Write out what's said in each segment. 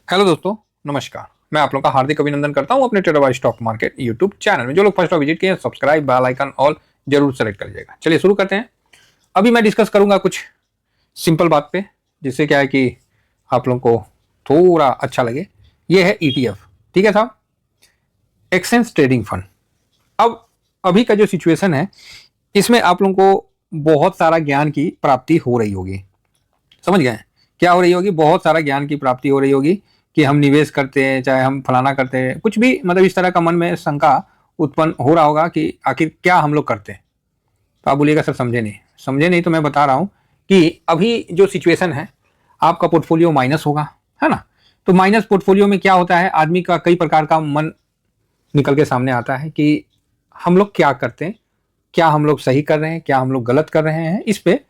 Hello दोस्तों, नमस्कार। मैं आप लोगों का हार्दिक अभिनंदन करता हूं अपने trader by stock market YouTube channel में। जो लोग फर्स्ट बार विजिट किए हैं, सब्सक्राइब बेल आइकन ऑल जरूर सेलेक्ट कर लीजिएगा। चलिए शुरू करते हैं। अभी मैं डिस्कस करूंगा कुछ सिंपल बात पे, जिससे क्या है कि आप लोगों को थोड़ा अच्छा लगे। ये है ईटीएफ, ठीक है साहब, एक्सचेंज ट्रेडिंग फंड। अब अभी का जो सिचुएशन है, इसमें आप लोगों को बहुत सारा ज्ञान की प्राप्ति हो रही होगी। समझ गए? क्या हो रही होगी? बहुत सारा ज्ञान की प्राप्ति हो रही होगी कि हम निवेश करते हैं, चाहे हम फलाना करते हैं, कुछ भी मतलब इस तरह का मन में शंका उत्पन्न हो रहा होगा कि आखिर क्या हम लोग करते हैं। तो आप बोलिएगा सर समझे नहीं। समझे नहीं तो मैं बता रहा हूं कि अभी जो सिचुएशन है, आपका पोर्टफोलियो माइनस होगा, है ना। तो माइनस पोर्टफोलियो में क्या होता है, आदमी का कई प्रकार का मन निकल के सामने आता है कि हम लोग क्या करते हैं, क्या हम लोग सही कर रहे हैं, क्या हम लोग गलत कर रहे हैं। इस पे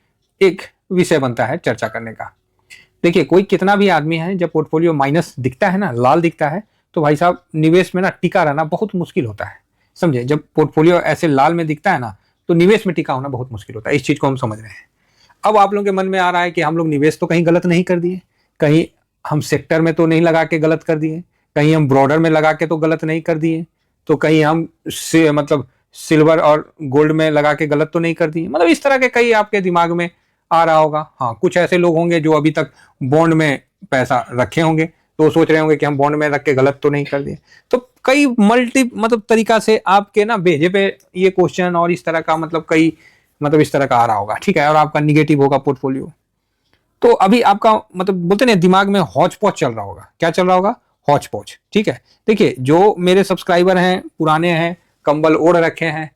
एक विषय बनता है चर्चा करने का। देखिए, कोई कितना भी आदमी है, जब पोर्टफोलियो माइनस दिखता है ना, लाल दिखता है, तो भाई साहब निवेश में ना टिका रहना बहुत मुश्किल होता है। समझे? जब पोर्टफोलियो ऐसे लाल में दिखता है ना, तो निवेश में टिका होना बहुत मुश्किल होता है। इस चीज को हम समझ रहे हैं। अब आप लोगों के मन में आ रहा है कि हम लोग निवेश तो कहीं गलत नहीं कर दिए, कहीं हम सेक्टर में तो नहीं लगा के गलत कर दिए, कहीं हम ब्रॉडर में लगा के तो गलत नहीं कर दिए, तो कहीं हम मतलब सिल्वर और गोल्ड में लगा के गलत तो नहीं कर दिए। मतलब इस तरह के कई आपके दिमाग में आ रहा होगा। हाँ, कुछ ऐसे लोग होंगे जो अभी तक बॉन्ड में पैसा रखे होंगे, तो सोच रहे होंगे कि हम बॉन्ड में रख के गलत तो नहीं कर दिए। तो कई मल्टी मतलब तरीका से आपके ना भेजे पे ये क्वेश्चन और इस तरह का मतलब कई मतलब इस तरह का आ रहा होगा, ठीक है। और आपका निगेटिव होगा पोर्टफोलियो। तो अभी आपका मतलब बोलते ना, दिमाग में हौच पौच चल रहा होगा। क्या चल रहा होगा? हौच पौच, ठीक है। देखिए, जो मेरे सब्सक्राइबर हैं, पुराने हैं, कंबल ओढ़ रखे हैं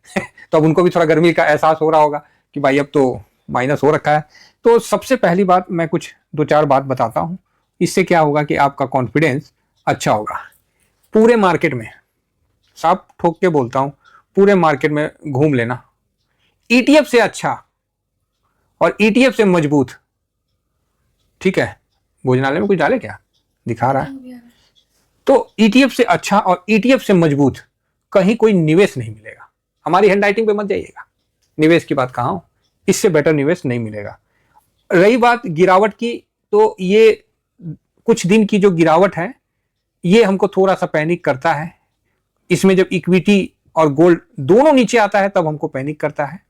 तो अब उनको भी थोड़ा गर्मी का एहसास हो रहा होगा कि भाई अब तो माइनस हो रखा है। तो सबसे पहली बात मैं कुछ दो चार बात बताता हूं। इससे क्या होगा कि आपका कॉन्फिडेंस अच्छा होगा। पूरे मार्केट में, साफ ठोक के बोलता हूं, पूरे मार्केट में घूम लेना, ईटीएफ से अच्छा और ईटीएफ से मजबूत, ठीक है। भोजनालय में कुछ डाले क्या? दिखा रहा है। तो ईटीएफ से अच्छा और ईटीएफ से मजबूत कहीं कोई निवेश नहीं मिलेगा। हमारी हैंड राइटिंग पे मत जाइएगा, निवेश की बात कहां हो, इससे बेटर निवेश नहीं मिलेगा। रही बात गिरावट की, तो ये कुछ दिन की जो गिरावट है, ये हमको थोड़ा सा पैनिक करता है। इसमें जब इक्विटी और गोल्ड दोनों नीचे आता है, तब हमको पैनिक करता है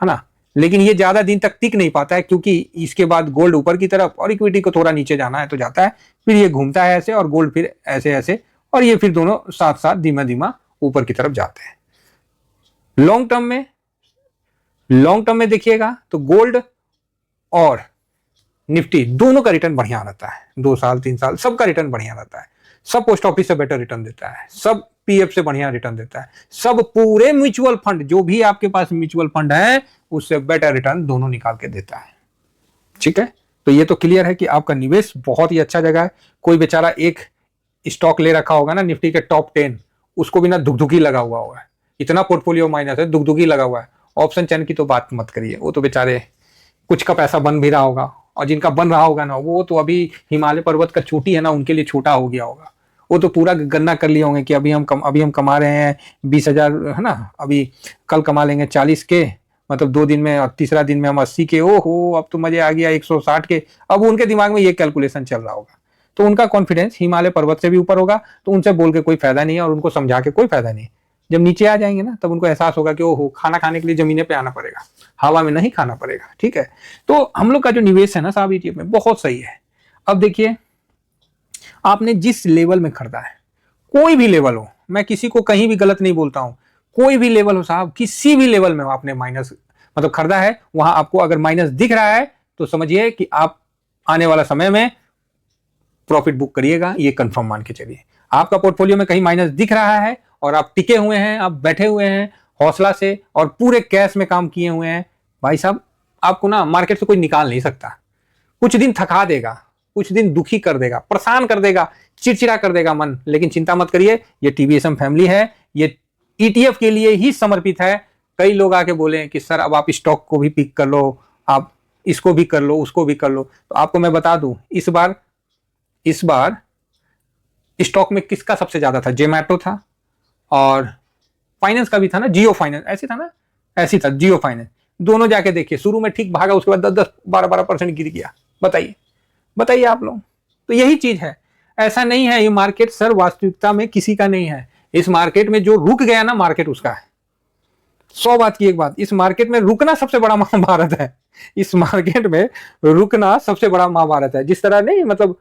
ना। लेकिन ये ज्यादा दिन तक टिक नहीं पाता है, क्योंकि इसके बाद गोल्ड ऊपर की तरफ और इक्विटी को थोड़ा नीचे जाना है तो जाता है, फिर ये घूमता है ऐसे, और गोल्ड फिर ऐसे ऐसे, और ये फिर दोनों साथ साथ धीमा धीमा ऊपर की तरफ जाते हैं। लॉन्ग टर्म में देखिएगा तो गोल्ड और निफ्टी दोनों का रिटर्न बढ़िया रहता है। 2 साल 3 साल सबका रिटर्न बढ़िया रहता है। सब पोस्ट ऑफिस से बेटर रिटर्न देता है, सब पीएफ से बढ़िया रिटर्न देता है, सब पूरे म्यूचुअल फंड, जो भी आपके पास म्यूचुअल फंड है, उससे बेटर रिटर्न दोनों निकाल के देता है, ठीक है। तो ये तो क्लियर है कि आपका निवेश बहुत ही अच्छा जगह है। कोई बेचारा एक स्टॉक ले रखा होगा ना, निफ्टी के टॉप 10, उसको भी ना दुगदुगी लगा हुआ होगा। इतना पोर्टफोलियो माइनस है, दुगदुगी लगा हुआ है। ऑप्शन चैन की तो बात मत करिए, वो तो बेचारे कुछ का पैसा बन भी रहा होगा, और जिनका बन रहा होगा ना, वो तो अभी हिमालय पर्वत का चोटी है ना, उनके लिए छोटा हो गया होगा। वो तो पूरा गन्ना कर लिए होंगे कि अभी हम कमा रहे हैं 20,000, है ना, अभी कल कमा लेंगे 40 के, मतलब 2 दिन में, और तीसरा दिन में हम 80 के। ओहो, अब तो मजे आ गया 160 के। अब उनके दिमाग में ये कैलकुलेशन चल रहा होगा, तो उनका कॉन्फिडेंस हिमालय पर्वत से भी ऊपर होगा। तो उनसे बोल के कोई फायदा नहीं है, और उनको समझा के कोई फायदा नहीं। जब नीचे आ जाएंगे ना, तब उनको एहसास होगा कि ओहो, खाना खाने के लिए जमीने पे आना पड़ेगा, हवा में नहीं खाना पड़ेगा, ठीक है। तो हम लोग का जो निवेश है ना साहब, ईटीएफ में बहुत सही है। अब देखिए, आपने जिस लेवल में खरीदा है, कोई भी लेवल हो, मैं किसी को कहीं भी गलत नहीं बोलता हूं, कोई भी लेवल हो साहब, किसी भी लेवल में आपने माइनस मतलब खरीदा है, वहां आपको अगर माइनस दिख रहा है, तो समझिए कि आप आने वाला समय में प्रॉफिट बुक करिएगा, ये कंफर्म मान के चलिए। आपका पोर्टफोलियो में कहीं माइनस दिख रहा है और आप टिके हुए हैं, आप बैठे हुए हैं हौसला से, और पूरे कैश में काम किए हुए हैं, भाई साहब आपको ना मार्केट से कोई निकाल नहीं सकता। कुछ दिन थका देगा, कुछ दिन दुखी कर देगा, परेशान कर देगा, चिड़चिड़ा कर देगा मन, लेकिन चिंता मत करिए, ये टीवीएसएम फैमिली है, ये ईटीएफ के लिए ही समर्पित है। कई लोग आके बोले कि सर अब आप स्टॉक को भी पिक कर लो, आप इसको भी कर लो, उसको भी कर लो। तो आपको मैं बता दूं, इस बार स्टॉक में किसका सबसे ज्यादा था? जोमैटो था, और फाइनेंस का भी था ना, जियो फाइनेंस, ऐसे था ना, ऐसी था जियो फाइनेंस। दोनों जाके देखिए, शुरू में ठीक भागा, उसके बाद 10-10 12-12% गिर गया। बताइए बताइए आप लोग। तो यही चीज है, ऐसा नहीं है। ये मार्केट सर वास्तविकता में किसी का नहीं है। इस मार्केट में जो रुक गया ना, मार्केट उसका है। 100 बात की एक बात, इस मार्केट में रुकना सबसे बड़ा महाभारत है। इस मार्केट में रुकना सबसे बड़ा महाभारत है। जिस तरह नहीं, मतलब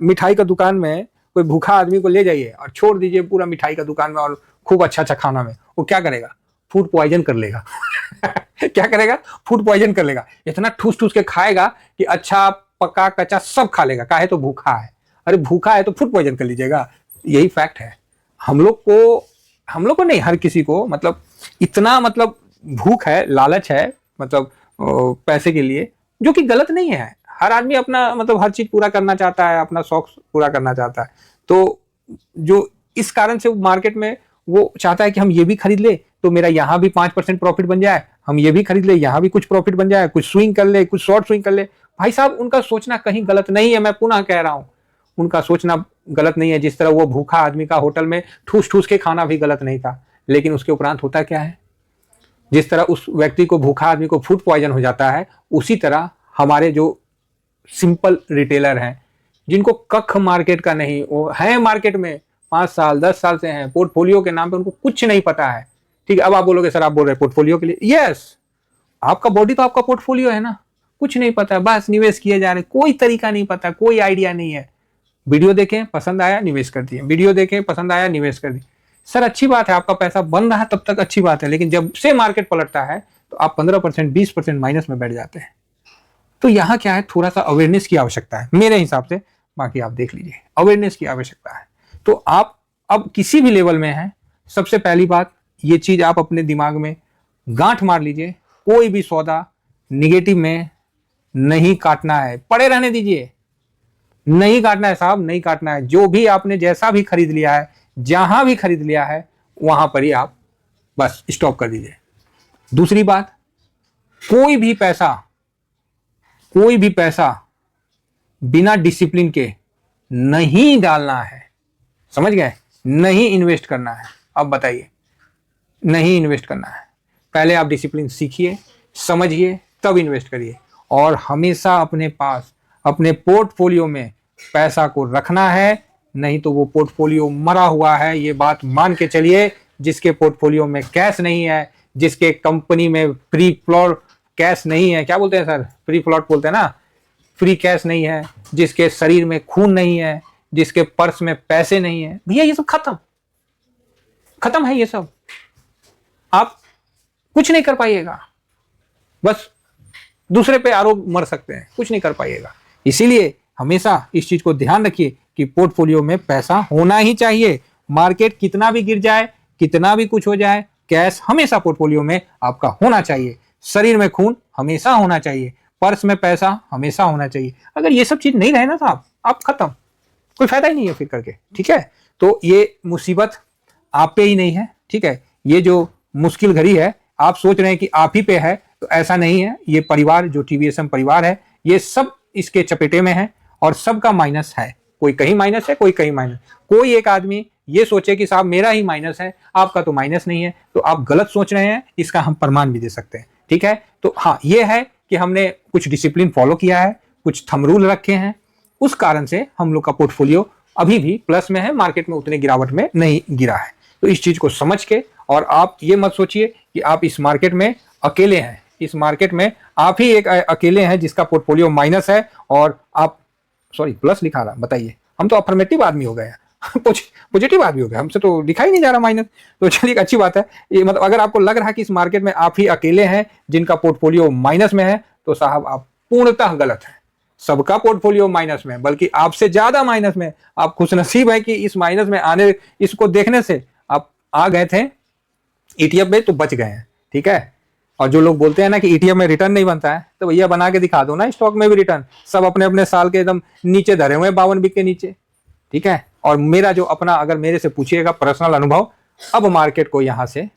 मिठाई का दुकान में कोई भूखा आदमी को ले जाइए और छोड़ दीजिए पूरा मिठाई का दुकान में और खूब अच्छा अच्छा खाना में, वो क्या करेगा? फूड पॉइजन कर लेगा। क्या करेगा? फूड पॉइजन कर लेगा। इतना ठूस ठूस के खाएगा कि अच्छा पक्का कच्चा सब खा लेगा। काहे? तो भूखा है। अरे भूखा है तो फूड पॉइजन कर लीजिएगा। यही फैक्ट है। हम लोग को नहीं, हर किसी को मतलब इतना मतलब भूख है, लालच है, मतलब पैसे के लिए, जो कि गलत नहीं है। हर आदमी अपना मतलब हर चीज पूरा करना चाहता है, अपना शौक पूरा करना चाहता है। तो जो इस कारण से मार्केट में वो चाहता है कि हम ये भी खरीद ले तो मेरा यहाँ भी 5% प्रॉफिट बन जाए, हम ये भी खरीद ले यहाँ भी कुछ प्रॉफिट बन जाए, कुछ स्विंग कर ले, कुछ शॉर्ट स्विंग कर ले। भाई साहब, उनका सोचना कहीं गलत नहीं है। मैं पुनः कह रहा हूं, उनका सोचना गलत नहीं है। जिस तरह वो भूखा आदमी का होटल में ठूस ठूस के खाना भी गलत नहीं था, लेकिन उसके उपरांत होता क्या है? जिस तरह उस व्यक्ति को, भूखा आदमी को फूड पॉइजन हो जाता है, उसी तरह हमारे जो सिंपल रिटेलर हैं, जिनको कख मार्केट का नहीं, वो है मार्केट में 5 साल 10 साल से हैं, पोर्टफोलियो के नाम पे उनको कुछ नहीं पता है। ठीक है, अब आप बोलोगे सर आप बोल रहे हैं पोर्टफोलियो के लिए। यस, आपका बॉडी तो आपका पोर्टफोलियो है ना। कुछ नहीं पता है, बस निवेश किए जा रहे, कोई तरीका नहीं पता, कोई आइडिया नहीं है। वीडियो देखें, पसंद आया, निवेश कर दिए, वीडियो देखें, पसंद आया, निवेश कर दिए। सर अच्छी बात है, आपका पैसा बन रहा है तब तक अच्छी बात है, लेकिन जब से मार्केट पलटता है तो आप 15% 20% माइनस में बैठ जाते हैं। तो यहाँ क्या है, थोड़ा सा अवेयरनेस की आवश्यकता है मेरे हिसाब से। बाकी आप देख लीजिए, अवेयरनेस की आवश्यकता है। तो आप अब किसी भी लेवल में हैं, सबसे पहली बात ये चीज आप अपने दिमाग में गांठ मार लीजिए, कोई भी सौदा निगेटिव में नहीं काटना है, पड़े रहने दीजिए। नहीं काटना है साहब, नहीं काटना है। जो भी आपने जैसा भी खरीद लिया है, जहां भी खरीद लिया है, वहां पर ही आप बस स्टॉप कर दीजिए। दूसरी बात, कोई भी पैसा बिना डिसिप्लिन के नहीं डालना है। समझ गए? नहीं इन्वेस्ट करना है। अब बताइए, नहीं इन्वेस्ट करना है। पहले आप डिसिप्लिन सीखिए, समझिए, तब इन्वेस्ट करिए। और हमेशा अपने पास, अपने पोर्टफोलियो में पैसा को रखना है, नहीं तो वो पोर्टफोलियो मरा हुआ है। ये बात मान के चलिए। जिसके पोर्टफोलियो में कैश नहीं है, जिसके कंपनी में फ्री फ्लोट कैश नहीं है, क्या बोलते हैं सर, फ्री फ्लोट बोलते हैं ना, फ्री कैश नहीं है, जिसके शरीर में खून नहीं है, जिसके पर्स में पैसे नहीं है, भैया ये सब खत्म है। ये सब आप कुछ नहीं कर पाइएगा। बस दूसरे पे आरोप मर सकते हैं, कुछ नहीं कर पाइएगा। इसीलिए हमेशा इस चीज को ध्यान रखिए कि पोर्टफोलियो में पैसा होना ही चाहिए। मार्केट कितना भी गिर जाए, कितना भी कुछ हो जाए, कैश हमेशा पोर्टफोलियो में आपका होना चाहिए। शरीर में खून हमेशा होना चाहिए, पर्स में पैसा हमेशा होना चाहिए। अगर ये सब चीज नहीं रहे ना साहब, आप खत्म, कोई फायदा ही नहीं है फिर करके। ठीक है, तो ये मुसीबत आप पे ही नहीं है। ठीक है, ये जो मुश्किल घड़ी है, आप सोच रहे हैं कि आप ही पे है, तो ऐसा नहीं है। ये परिवार जो टीवीएसएम परिवार है, ये सब इसके चपेटे में है और सबका माइनस है। कोई कहीं माइनस है, कोई कहीं माइनस। कोई एक आदमी ये सोचे कि साहब मेरा ही माइनस है, आपका तो माइनस नहीं है, तो आप गलत सोच रहे हैं। इसका हम प्रमाण भी दे सकते हैं। ठीक है, तो हाँ, ये है कि हमने कुछ डिसिप्लिन फॉलो किया है, कुछ थंब रूल रखे हैं, उस कारण से हम लोग का पोर्टफोलियो अभी भी प्लस में है, मार्केट में उतने गिरावट में नहीं गिरा है। तो इस चीज को समझ के, और आप ये मत सोचिए कि आप इस मार्केट में अकेले हैं। इस मार्केट में आप ही एक अकेले हैं जिसका पोर्टफोलियो माइनस है और आप, सॉरी प्लस लिखा रहा, बताइए, हम तो अफर्मेटिव आदमी हो गए, पॉजिटिव आदमी हो गए, हमसे तो लिखा ही नहीं जा रहा माइनस। तो चलिए, अच्छी बात है ये। मतलब अगर आपको लग रहा है कि इस मार्केट में आप ही अकेले हैं जिनका पोर्टफोलियो माइनस में है, तो साहब आप पूर्णतः गलत है। सबका पोर्टफोलियो माइनस में, बल्कि आपसे ज्यादा माइनस में। आप खुशनसीब है कि इस माइनस में आने, इसको देखने से आप आ गए थे ईटीएफ में, तो बच गए हैं। ठीक है, और जो लोग बोलते हैं ना कि ईटीएफ में रिटर्न नहीं बनता है, तो भैया बना के दिखा दो ना स्टॉक में भी रिटर्न। सब अपने अपने साल के एकदम नीचे धरे हुए हैं, 52 बिक के नीचे। ठीक है, और मेरा जो अपना, अगर मेरे से पूछिएगा पर्सनल अनुभव, अब मार्केट को यहाँ से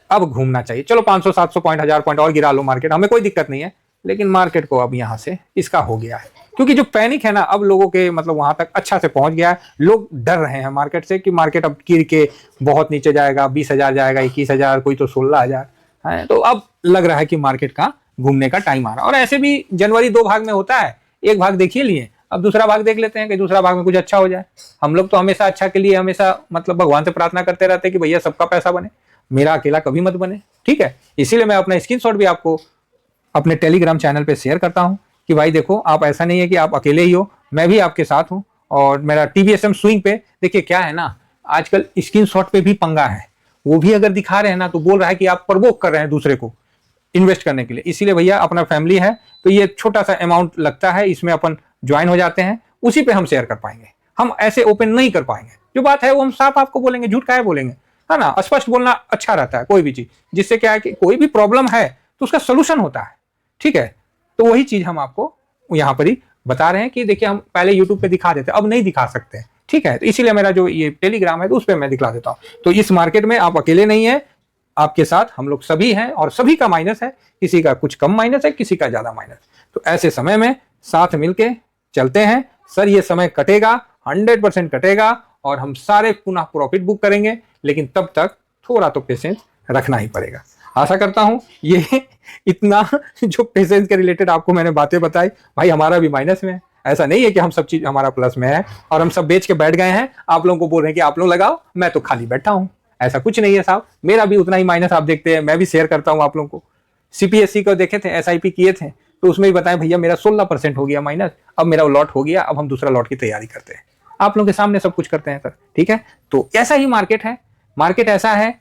अब घूमना चाहिए। चलो 500 700 पॉइंट 1000 पॉइंट और गिरा लो मार्केट, हमें कोई दिक्कत नहीं है, लेकिन मार्केट को अब यहाँ से इसका हो गया है। क्योंकि जो पैनिक है ना, अब लोगों के मतलब वहां तक अच्छा से पहुंच गया है। लोग डर रहे हैं मार्केट से कि मार्केट अब गिर के बहुत नीचे जाएगा, 20,000 जाएगा, 21,000, कोई तो 16,000 है। तो अब लग रहा है कि मार्केट का घूमने का टाइम आ रहा है। और ऐसे भी जनवरी 2 भाग में होता है, एक भाग देखिए लिए, अब दूसरा भाग देख लेते हैं कि दूसरा भाग में कुछ अच्छा हो जाए। हम लोग तो हमेशा अच्छा के लिए हमेशा मतलब भगवान से प्रार्थना करते रहते हैं कि भैया सबका पैसा बने, मेरा अकेला कभी मत बने, ठीक है। इसीलिए मैं अपना स्क्रीनशॉट भी आपको अपने टेलीग्राम चैनल पे शेयर करता हूं कि भाई देखो, आप ऐसा नहीं है कि आप अकेले ही हो, मैं भी आपके साथ हूं। और मेरा TVSM स्विंग पे देखिए क्या है ना, आजकल स्क्रीनशॉट पे भी पंगा है, वो भी अगर दिखा रहे हैं ना तो बोल रहा है कि आप प्रवोक कर रहे हैं दूसरे को इन्वेस्ट करने के लिए। इसीलिए भैया अपना फैमिली है तो ये छोटा सा अमाउंट लगता है, इसमें अपन ज्वाइन हो जाते हैं, उसी पे हम शेयर कर पाएंगे। हम ऐसे ओपन नहीं कर पाएंगे, जो बात है वो हम साफ आपको बोलेंगे, झूठ काहे बोलेंगे, है ना। स्पष्ट बोलना अच्छा रहता है कोई भी चीज, जिससे क्या है कि कोई भी प्रॉब्लम है तो उसका सोल्यूशन होता है, ठीक है। तो वही चीज हम आपको यहाँ पर ही बता रहे हैं कि देखिए हम पहले यूट्यूब पे दिखा देते, अब नहीं दिखा सकते, ठीक है। तो इसीलिए मेरा जो ये टेलीग्राम है तो उस पर मैं दिखला देता हूँ। तो इस मार्केट में आप अकेले नहीं है, आपके साथ हम लोग सभी हैं, और सभी का माइनस है, किसी का कुछ कम माइनस है, किसी का ज्यादा माइनस। तो ऐसे समय में साथ मिलके चलते हैं सर, ये समय कटेगा, 100% कटेगा, और हम सारे पुनः प्रॉफिट बुक करेंगे, लेकिन तब तक थोड़ा तो पेशेंस रखना ही पड़ेगा। आशा करता हूं ये इतना जो पेशेंस के रिलेटेड आपको मैंने बातें बताई, भाई हमारा भी माइनस में है, ऐसा नहीं है कि हम सब चीज हमारा प्लस में है और हम सब बेच के बैठ गए हैं, आप लोगों को बोल रहे हैं कि आप लोग लगाओ, मैं तो खाली बैठा हूं। ऐसा कुछ नहीं है साहब, मेरा भी उतना ही माइनस आप देखते हैं, मैं भी शेयर करता हूं आप लोगों को। CPSE को देखे थे, SIP किए थे, तो उसमें भी बताया भैया मेरा 16% हो गया माइनस, अब मेरा लॉट हो गया, अब हम दूसरा लॉट की तैयारी करते हैं। आप लोगों के सामने सब कुछ करते हैं सर, ठीक है। तो ऐसा ही मार्केट है, मार्केट ऐसा है,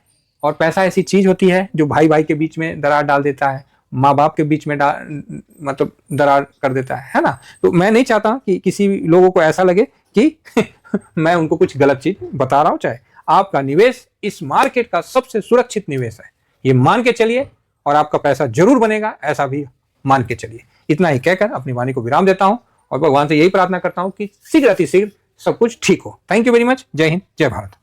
और पैसा ऐसी चीज होती है जो भाई भाई के बीच में दरार डाल देता है, माँ बाप के बीच में मतलब दरार कर देता है ना। तो मैं नहीं चाहता कि किसी लोगों को ऐसा लगे कि मैं उनको कुछ गलत चीज बता रहा हूं। चाहे आपका निवेश इस मार्केट का सबसे सुरक्षित निवेश है, ये मान के चलिए, और आपका पैसा जरूर बनेगा, ऐसा भी मान के चलिए। इतना ही कहकर अपनी वाणी को विराम देता हूं, और भगवान से यही प्रार्थना करता हूं कि शीघ्र अतिशीघ्र सब कुछ ठीक हो। Thank you very much. जय हिंद, जय भारत।